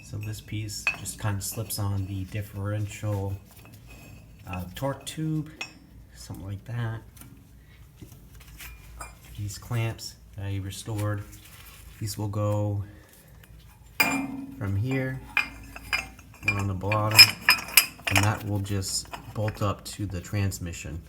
So this piece just kind of slips on the differential torque tube, something like that. These clamps that I restored, these will go from here, one on the bottom, and that will just bolt up to the transmission.